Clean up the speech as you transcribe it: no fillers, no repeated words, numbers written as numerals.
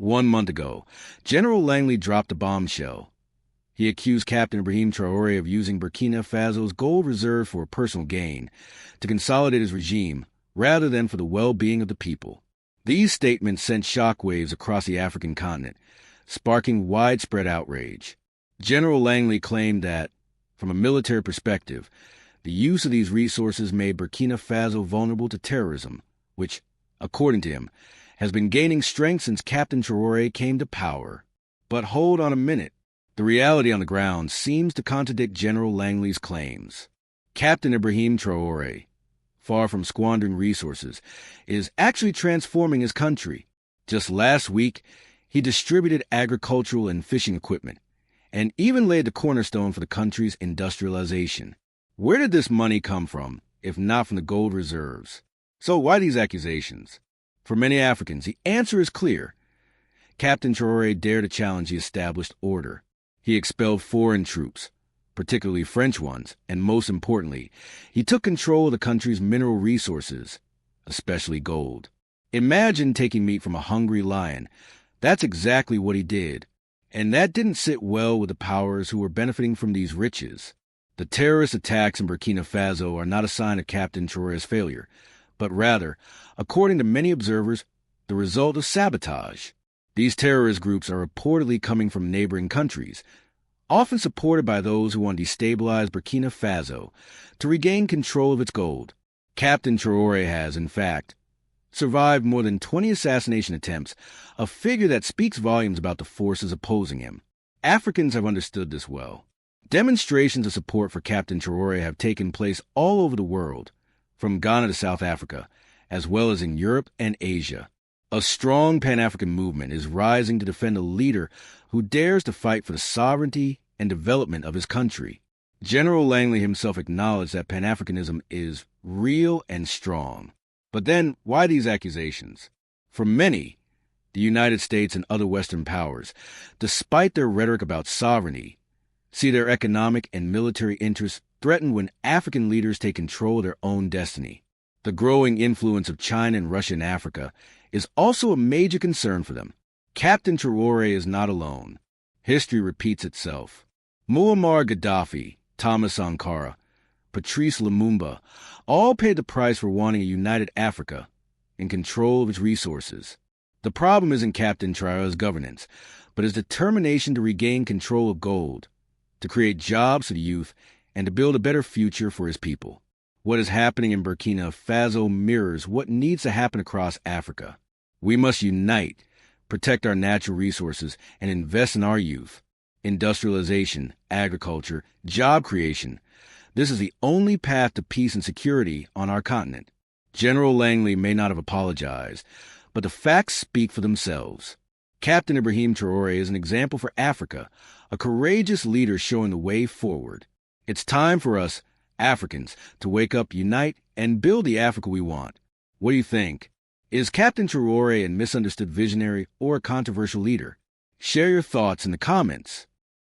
1 month ago, General Langley dropped a bombshell. He accused Captain Traoré of using Burkina Faso's gold reserve for personal gain, to consolidate his regime, rather than for the well-being of the people. These statements sent shockwaves across the African continent, sparking widespread outrage. General Langley claimed that, from a military perspective, the use of these resources made Burkina Faso vulnerable to terrorism, which, according to him, has been gaining strength since Captain Traoré came to power. But hold on a minute. The reality on the ground seems to contradict General Langley's claims. Captain Traoré, far from squandering resources, is actually transforming his country. Just last week, he distributed agricultural and fishing equipment, and even laid the cornerstone for the country's industrialization. Where did this money come from, if not from the gold reserves? So why these accusations? For many Africans, the answer is clear. Captain Traoré dared to challenge the established order. He expelled foreign troops, particularly French ones, and most importantly, he took control of the country's mineral resources, especially gold. Imagine taking meat from a hungry lion. That's exactly what he did. And that didn't sit well with the powers who were benefiting from these riches. The terrorist attacks in Burkina Faso are not a sign of Captain Traoré's failure, but rather, according to many observers, the result of sabotage. These terrorist groups are reportedly coming from neighboring countries, often supported by those who want to destabilize Burkina Faso to regain control of its gold. Captain Traoré has, in fact, survived more than 20 assassination attempts, a figure that speaks volumes about the forces opposing him. Africans have understood this well. Demonstrations of support for Captain Traoré have taken place all over the world, from Ghana to South Africa, as well as in Europe and Asia. A strong Pan-African movement is rising to defend a leader who dares to fight for the sovereignty and development of his country. General Langley himself acknowledged that Pan-Africanism is real and strong. But then, why these accusations? For many, the United States and other Western powers, despite their rhetoric about sovereignty, see their economic and military interests threatened when African leaders take control of their own destiny. The growing influence of China and Russia in Africa is also a major concern for them. Captain Traoré is not alone. History repeats itself. Muammar Gaddafi, Thomas Sankara, Patrice Lumumba all paid the price for wanting a united Africa in control of its resources. The problem isn't Captain Traoré's governance, but his determination to regain control of gold, to create jobs for the youth, and to build a better future for his people. What is happening in Burkina Faso mirrors what needs to happen across Africa. We must unite, protect our natural resources, and invest in our youth. Industrialization, agriculture, job creation. This is the only path to peace and security on our continent. General Langley may not have apologized, but the facts speak for themselves. Captain Traoré is an example for Africa, a courageous leader showing the way forward. It's time for us, Africans, to wake up, unite, and build the Africa we want. What do you think? Is Captain Traoré a misunderstood visionary or a controversial leader? Share your thoughts in the comments.